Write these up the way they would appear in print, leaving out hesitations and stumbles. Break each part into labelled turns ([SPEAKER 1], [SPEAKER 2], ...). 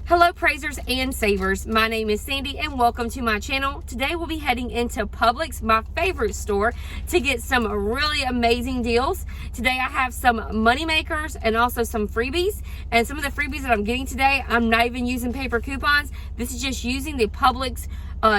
[SPEAKER 1] Hello praisers and savers, my name is Sandy and welcome to my channel. Today we'll be heading into Publix, my favorite store, to get some really amazing deals. Today I have some Moneymakers and also some freebies, and some of the freebies that I'm getting today, I'm not even using paper coupons. This is just using the Publix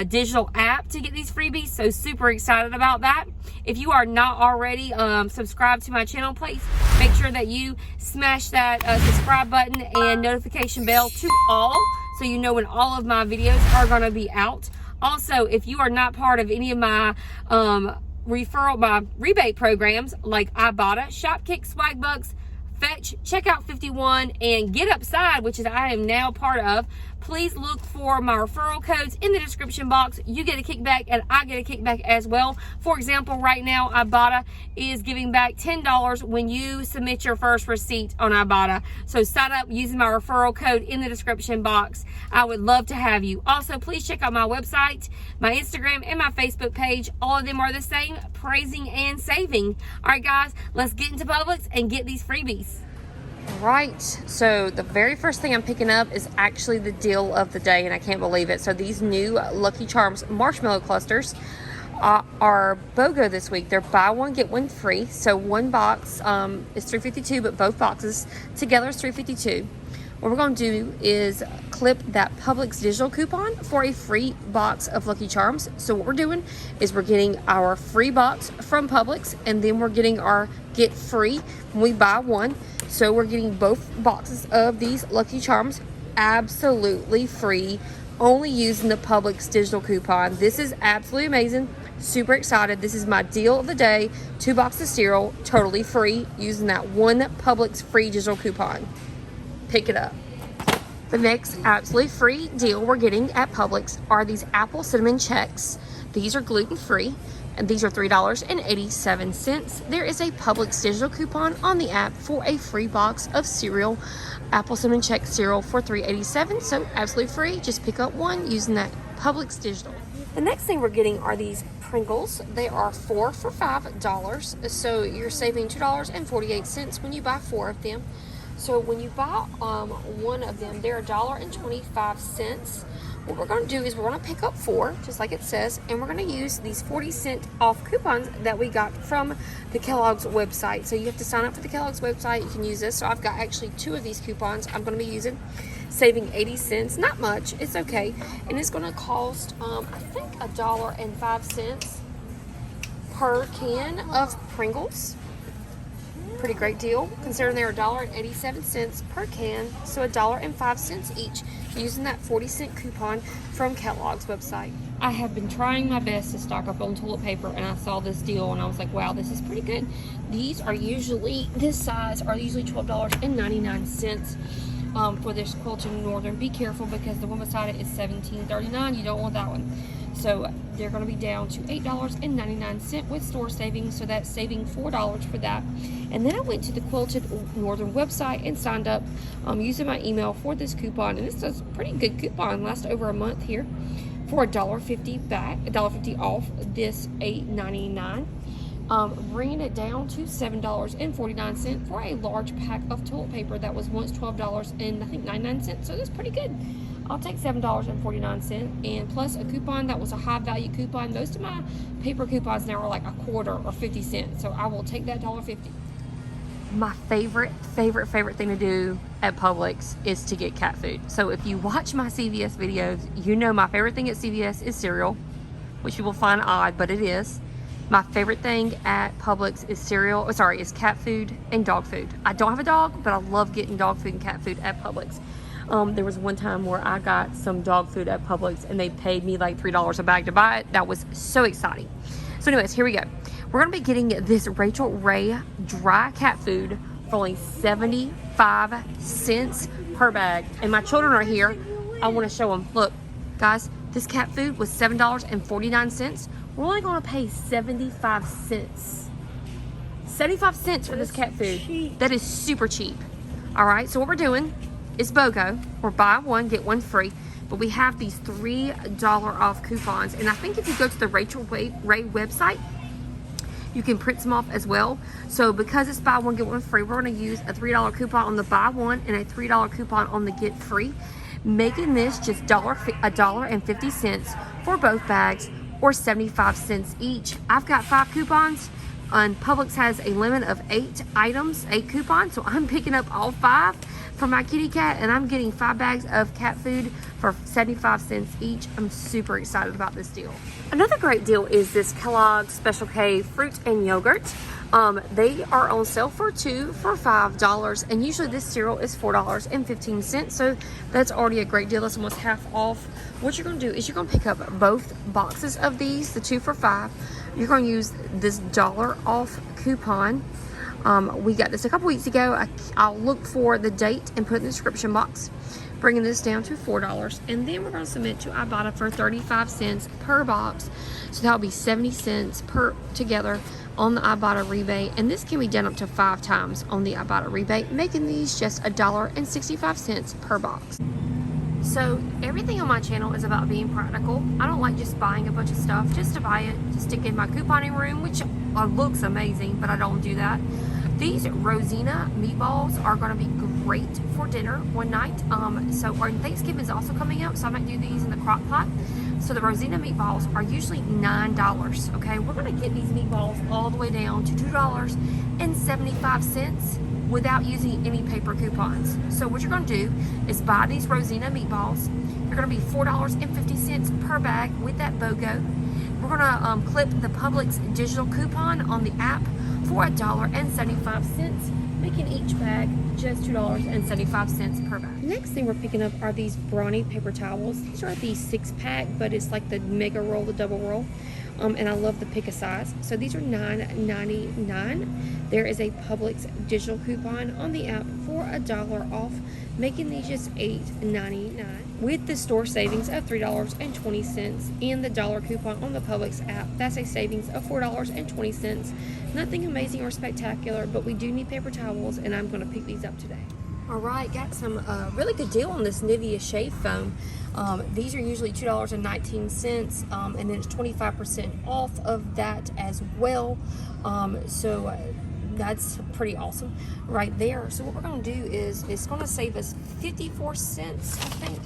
[SPEAKER 1] digital app to get these freebies, so super excited about that. If you are not already subscribed to my channel, please make sure that you smash that subscribe button and notification bell to all, so you know when all of my videos are going to be out. Also, if you are not part of any of my my rebate programs like IBOTTA, Shopkick, Swagbucks, Fetch, Checkout 51, and Get Upside, which is I am now part of, please look for my referral codes in the description box. You get a kickback and I get a kickback as well. For example, right now IBOTTA is giving back $10 when you submit your first receipt on IBOTTA. So sign up using my referral code in the description box. I would love to have you. Also, please check out my website, my Instagram, and my Facebook page. All of them are the same, Praising and Saving. All right, guys, let's get into Publix and get these freebies. Right, so the very first thing I'm picking up is actually the deal of the day, and I can't believe it. So these new Lucky Charms marshmallow clusters are BOGO this week. They're buy one get one free. So one box is $3.52, but both boxes together is $3.52. What we're going to do is clip that Publix digital coupon for a free box of Lucky Charms. So what we're doing is we're getting our free box from Publix, and then we're getting our get free when we buy one. So we're getting both boxes of these Lucky Charms absolutely free, only using the Publix digital coupon. This is absolutely amazing. Super excited. This is my deal of the day. 2 boxes of cereal, totally free, using that one Publix free digital coupon. Pick it up. The next absolutely free deal we're getting at Publix are these apple cinnamon Chex. These are gluten-free, and these are $3.87. There is a Publix digital coupon on the app for a free box of cereal, apple cinnamon Chex cereal for $3.87. So absolutely free. Just pick up one using that Publix digital. The next thing we're getting are these Pringles. They are 4 for $5. So you're saving $2.48 when you buy 4 of them. So when you buy one of them, they're $1.25. What we're going to do is we're going to pick up 4, just like it says, and we're going to use these 40-cent off coupons that we got from the Kellogg's website. So you have to sign up for the Kellogg's website. You can use this. So I've got actually 2 of these coupons I'm going to be using, saving 80 cents. Not much. It's okay. And it's going to cost, I think, $1.05 per can of Pringles. Pretty great deal, considering they're $1.87 per can, so $1.05 each, using that 40-cent coupon from Kellogg's website. I have been trying my best to stock up on toilet paper, and I saw this deal and I was like, wow, this is pretty good. These are usually, this size are usually $12.99 for this quilted northern. Be careful because the one beside it is $17.39. You don't want that one. So they're going to be down to $8.99 with store savings, so that's saving $4 for that. And then I went to the Quilted Northern website and signed up using my email for this coupon, and this is a pretty good coupon, lasts over a month here, for $1.50 back, $1.50 off this $8.99. Bringing it down to $7.49 for a large pack of toilet paper that was once $12.99, so that's pretty good. I'll take $7.49 and plus a coupon that was a high value coupon. Most of my paper coupons now are like a quarter or 50 cents, so I will take that $1.50. My favorite thing to do at Publix is to get cat food. So if you watch my CVS videos, you know my favorite thing at CVS is cereal, which you will find odd, but it is. My favorite thing at Publix is is cat food and dog food. I don't have a dog, but I love getting dog food and cat food at Publix. There was one time where I got some dog food at Publix and they paid me like $3 a bag to buy it. That was so exciting. So anyways, here we go. We're going to be getting this Rachel Ray dry cat food for only 75 cents per bag. And my children are here. I want to show them. Look, guys, this cat food was $7.49. We're only going to pay 75 cents. 75 cents for this cat food. Cheap. That is super cheap. All right, so what we're doing is BOGO. We're buy one, get one free. But we have these $3 off coupons. And I think if you go to the Rachel Ray website, you can print some off as well. So because it's buy one, get one free, we're going to use a $3 coupon on the buy one and a $3 coupon on the get free. making this just $1.50 for both bags, or 75 cents each. I've got 5 coupons, and Publix has a limit of 8 items, 8 coupons, so I'm picking up all 5 for my kitty cat, and I'm getting 5 bags of cat food for 75 cents each. I'm super excited about this deal. Another great deal is this Kellogg Special K fruit and yogurt. They are on sale for 2 for $5, and usually this cereal is $4.15, so that's already a great deal. That's almost half off. What you're going to do is you're going to pick up both boxes of these, the 2 for $5. You're going to use this $1 off coupon. We got this a couple weeks ago. I'll look for the date and put it in the description box, bringing this down to $4, and then we're going to submit to IBOTTA for 35 cents per box, so that'll be 70 cents per together on the IBOTTA rebate, and this can be done up to 5 times on the IBOTTA rebate, making these just $1.65 per box. So everything on my channel is about being practical. I don't like just buying a bunch of stuff just to buy it, to stick in my couponing room, which looks amazing, but I don't do that. These Rosina meatballs are going to be great for dinner one night. So our Thanksgiving is also coming up, so I might do these in the crock pot. So the Rosina meatballs are usually $9, okay? We're going to get these meatballs all the way down to $2.75 without using any paper coupons. So what you're going to do is buy these Rosina meatballs. They're going to be $4.50 per bag with that BOGO. We're going to clip the Publix digital coupon on the app for $1.75, making each bag just $2.75 per bag. Next thing we're picking up are these Brownie paper towels. These are the 6-pack, but it's like the mega roll, the double roll. And I love the pick a size. So these are $9.99. There is a Publix digital coupon on the app for $1 off, making these just $8.99. With the store savings of $3.20 and the dollar coupon on the Publix app, that's a savings of $4.20. Nothing amazing or spectacular, but we do need paper towels, and I'm going to pick these up today. All right, got some really good deal on this Nivea shave foam. These are usually $2.19, and then it's 25% off of that as well. So that's pretty awesome right there. So what we're going to do is it's going to save us 54 cents, I think.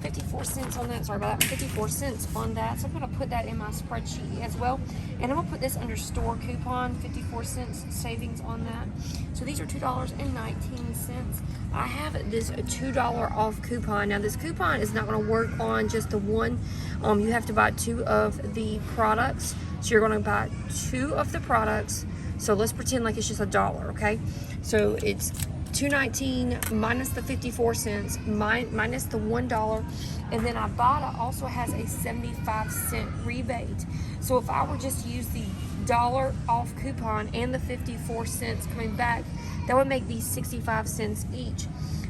[SPEAKER 1] 54 cents on that. Sorry about that. 54 cents on that. So I'm going to put that in my spreadsheet as well. And I'm going to put this under store coupon, 54 cents savings on that. So these are $2.19. I have this $2 off coupon. Now this coupon is not going to work on just the one. You have to buy 2 of the products. So you're going to buy 2 of the products. So let's pretend like it's just $1, okay? So it's $2.19 minus the 54 cents minus the $1, and then IBOTTA also has a 75-cent rebate. So if I were just to use the $1 off coupon and the 54 cents coming back, that would make these 65 cents each.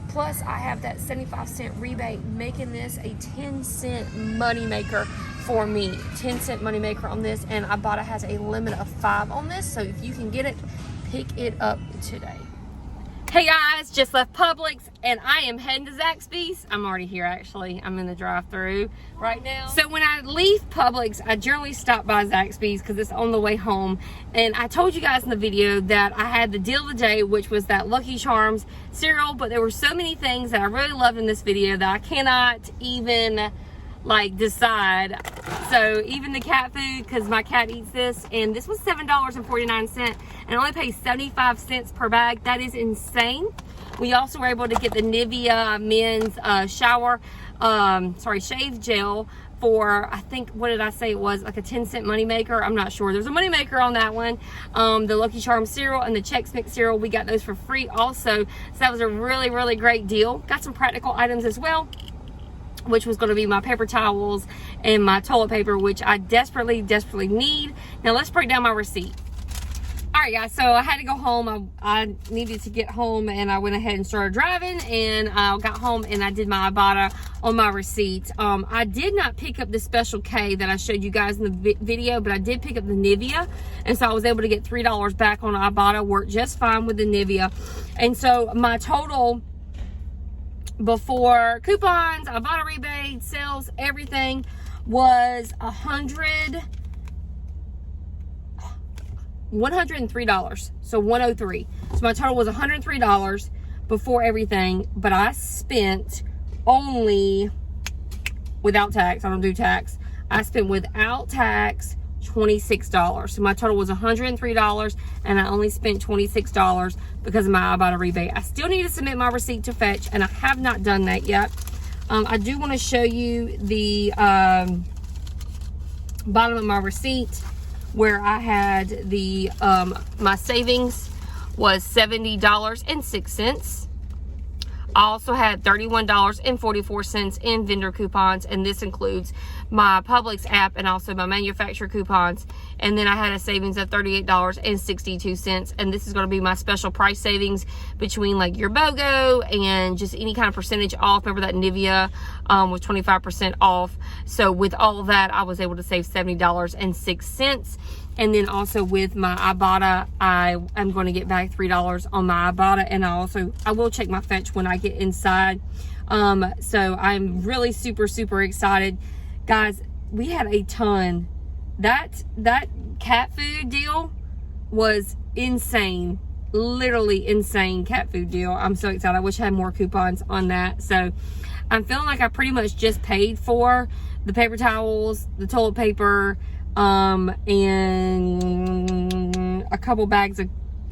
[SPEAKER 1] Plus I have that 75-cent rebate, making this a 10-cent moneymaker for me. 10-cent moneymaker on this, and IBOTTA has a limit of 5 on this, so if you can get it, pick it up today. Hey guys, just left Publix and I am heading to Zaxby's. I'm already here actually. I'm in the drive-thru right now. So when I leave Publix, I generally stop by Zaxby's because it's on the way home. And I told you guys in the video that I had the deal of the day, which was that Lucky Charms cereal, but there were so many things that I really loved in this video that I cannot even like decide. So even the cat food, because my cat eats this, and this was $7.49 and only pays 75 cents per bag. That is insane. We also were able to get the Nivea men's shave gel for, I think, what did I say it was, like a 10-cent moneymaker? I'm not sure. There's a moneymaker on that one. The Lucky Charms cereal and the Chex Mix cereal, we got those for free also. So that was a really, really great deal. Got some practical items as well, which was going to be my paper towels and my toilet paper, which I desperately, desperately need. Now let's break down my receipt. All right, guys, so I had to go home. I needed to get home, and I went ahead and started driving, and I got home and I did my IBOTTA on my receipt. I did not pick up the Special K that I showed you guys in the video, but I did pick up the Nivea, and so I was able to get $3 back on IBOTTA. Worked just fine with the Nivea. And so my total before coupons, IBOTTA rebates, sales, everything was $103. So 103. So my total was $103 before everything, but I spent only, without tax, I don't do tax, I spent without tax $26. So my total was $103, and I only spent $26 because of my IBOTTA rebate. I still need to submit my receipt to Fetch, and I have not done that yet. I do want to show you the bottom of my receipt where I had the my savings was $70.06. I also had $31.44 in vendor coupons, and this includes my Publix app and also my manufacturer coupons. And then I had a savings of $38.62, and this is going to be my special price savings between like your BOGO and just any kind of percentage off. Remember that Nivea was 25% off. So with all of that, I was able to save $70.06. And then also with my IBOTTA, I am going to get back $3 on my IBOTTA, and I will check my Fetch when I get inside. So I'm really super excited, guys. We had a ton. That cat food deal was insane, literally insane cat food deal. I'm so excited. I wish I had more coupons on that. So I'm feeling like I pretty much just paid for the paper towels, the toilet paper, and a couple bags of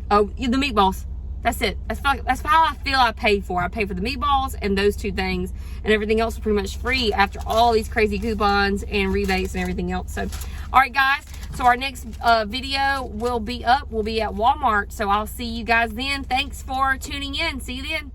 [SPEAKER 1] the meatballs. That's it. That's how I feel I paid for. I paid for the meatballs and those two things, and everything else was pretty much free after all these crazy coupons and rebates and everything else. So, all right, guys. So our next video will be at Walmart. So I'll see you guys then. Thanks for tuning in. See you then.